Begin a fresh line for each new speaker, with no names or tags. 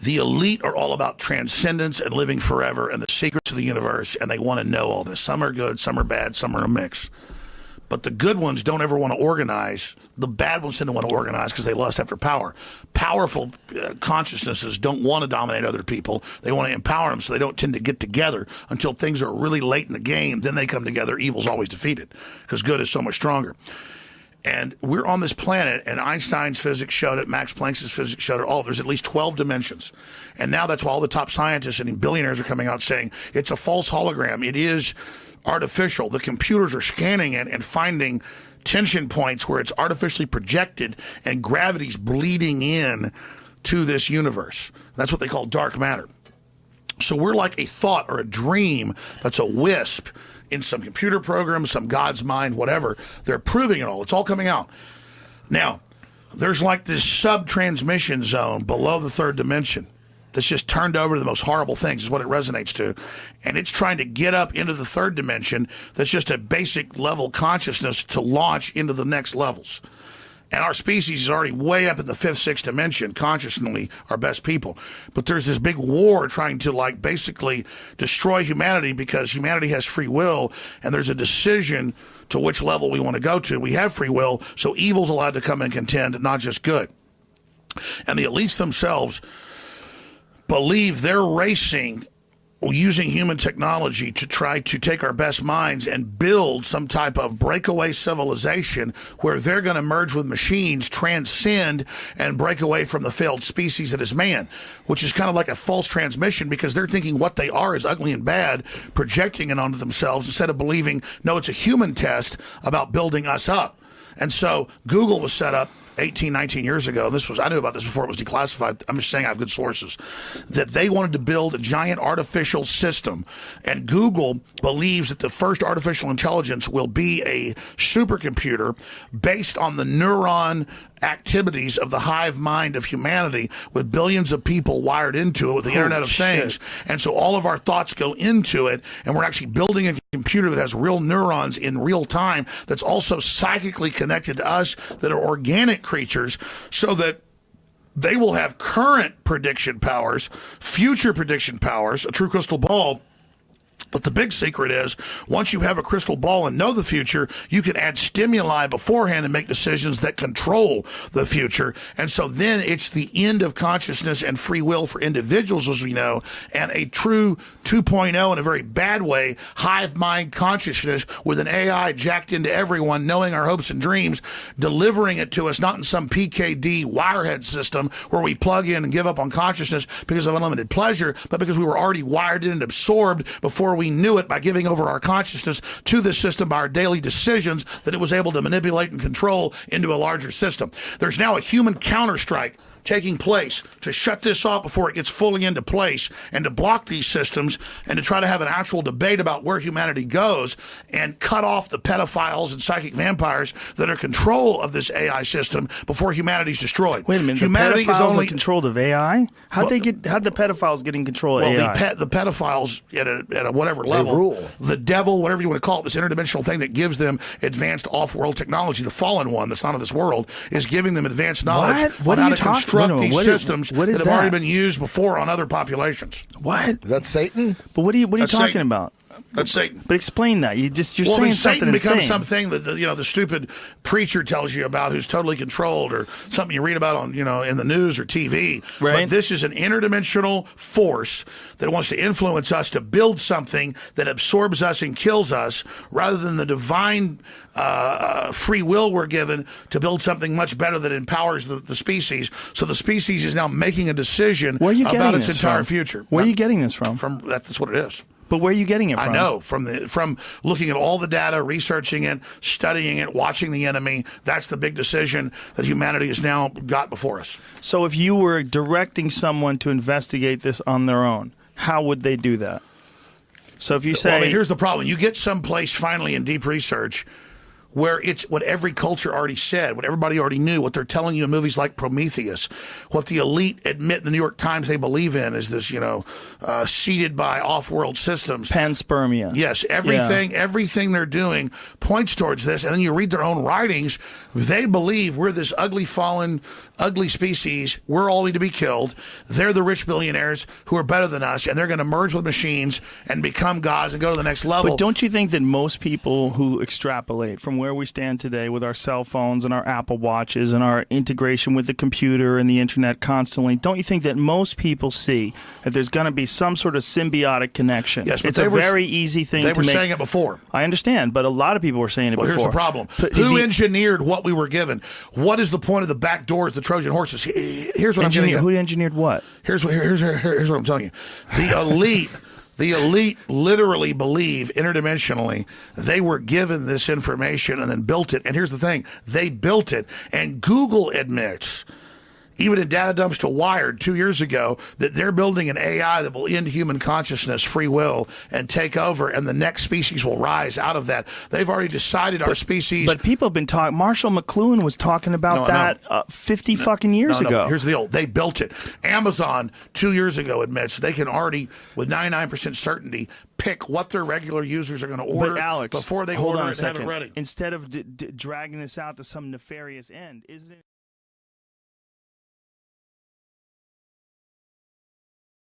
The elite are all about transcendence and living forever and the secrets of the universe, and they want to know all this. Some are good, some are bad, some are a mix. But the good ones don't ever want to organize. The bad ones tend to want to organize because they lust after power. Powerful consciousnesses don't want to dominate other people. They want to empower them, so they don't tend to get together until things are really late in the game. Then they come together. Evil's always defeated because good is so much stronger. And we're on this planet, and Einstein's physics showed it, Max Planck's physics showed it, all. There's at least 12 dimensions. And now that's why all the top scientists and billionaires are coming out saying it's a false hologram. It is artificial. The computers are scanning it and finding tension points where it's artificially projected and gravity's bleeding in to this universe. That's what they call dark matter. So we're like a thought or a dream that's a wisp in some computer program, some God's mind, whatever. They're proving it all. It's all coming out. Now, there's like this sub-transmission zone below the third dimension that's just turned over to the most horrible things is what it resonates to. And it's trying to get up into the third dimension that's just a basic level consciousness to launch into the next levels. And our species is already way up in the fifth, sixth dimension, consciously, our best people. But there's this big war trying to, like, basically destroy humanity because humanity has free will, and there's a decision to which level we want to go to. We have free will, so evil's allowed to come and contend, not just good. And the elites themselves believe they're racing using human technology to try to take our best minds and build some type of breakaway civilization where they're going to merge with machines, transcend, and break away from the failed species that is man, which is kind of like a false transmission because they're thinking what they are is ugly and bad, projecting it onto themselves instead of believing, no, it's a human test about building us up. And so Google was set up 18, 19 years ago, I knew about this before it was declassified. I'm just saying I have good sources, that they wanted to build a giant artificial system. And Google believes that the first artificial intelligence will be a supercomputer based on the neuron activities of the hive mind of humanity with billions of people wired into it with the Internet of Things. And so all of our thoughts go into it, and we're actually building a computer that has real neurons in real time that's also psychically connected to us, that are organic creatures, so that they will have current prediction powers, future prediction powers, a true crystal ball. But the big secret is, once you have a crystal ball and know the future, you can add stimuli beforehand and make decisions that control the future. And so then it's the end of consciousness and free will for individuals, as we know, and a true 2.0 in a very bad way, hive mind consciousness with an AI jacked into everyone, knowing our hopes and dreams, delivering it to us, not in some PKD wirehead system where we plug in and give up on consciousness because of unlimited pleasure, but because we were already wired in and absorbed before we knew it by giving over our consciousness to the system by our daily decisions that it was able to manipulate and control into a larger system. There's now a human counterstrike taking place to shut this off before it gets fully into place and to block these systems and to try to have an actual debate about where humanity goes and cut off the pedophiles and psychic vampires that are control of this AI system before humanity's destroyed.
Wait a minute, humanity the pedophiles is only controlled of AI? How'd the pedophiles get in control of AI?
The pedophiles at a whatever level, rule. The devil, whatever you want to call it, this interdimensional thing that gives them advanced off-world technology, the fallen one that's not of this world, is giving them advanced knowledge
what
on
are
how
you
to construct these systems that have
that?
already been used before on other populations.
What?
Is that Satan?
But what are you talking
Satan.
about?
That's Satan.
But explain that. You're saying
Satan
something
becomes
insane.
something that the stupid preacher tells you about, who's totally controlled, or something you read about on in the news or TV.
Right.
But this is an interdimensional force that wants to influence us to build something that absorbs us and kills us, rather than the divine free will we're given to build something much better that empowers the species. So the species is now making a decision about its entire future.
Where are you getting this from?
That's what it is.
But where are you getting it from?
I know, from looking at all the data, researching it, studying it, watching the enemy. That's the big decision that humanity has now got before us.
So if you were directing someone to investigate this on their own, how would they do that? So if you say...
Well, here's the problem. You get someplace finally in deep research where it's what every culture already said, what everybody already knew, what they're telling you in movies like Prometheus, what the elite admit in the New York Times they believe in is this, seeded by off-world systems.
Panspermia.
Yes, everything they're doing points towards this. And then you read their own writings, they believe we're this ugly, fallen, ugly species. We're all need to be killed. They're the rich billionaires who are better than us, and they're going to merge with machines and become gods and go to the next level.
But don't you think that most people who extrapolate from where we stand today with our cell phones and our Apple Watches and our integration with the computer and the internet constantly, don't you think that most people see that there's going to be some sort of symbiotic connection?
Yes, but
it's a very easy thing to make.
They were saying it before.
I understand, but a lot of people were saying it before.
Well, here's the problem. Who engineered what we were given? What is the point of the back doors, the Trojan horses? Here's what I'm getting at.
Who engineered what?
Here's what I'm telling you. The elite literally believe interdimensionally they were given this information and then built it. And here's the thing. They built it. And Google admits, even in data dumps to Wired 2 years ago, that they're building an AI that will end human consciousness, free will, and take over, and the next species will rise out of that. They've already decided our species...
But people have been talking... Marshall McLuhan was talking about that 50 fucking years ago.
Here's the deal. They built it. Amazon 2 years ago admits they can already, with 99% certainty, pick what their regular users are going to order before they order it and have it ready.
Instead of dragging this out to some nefarious end, isn't it...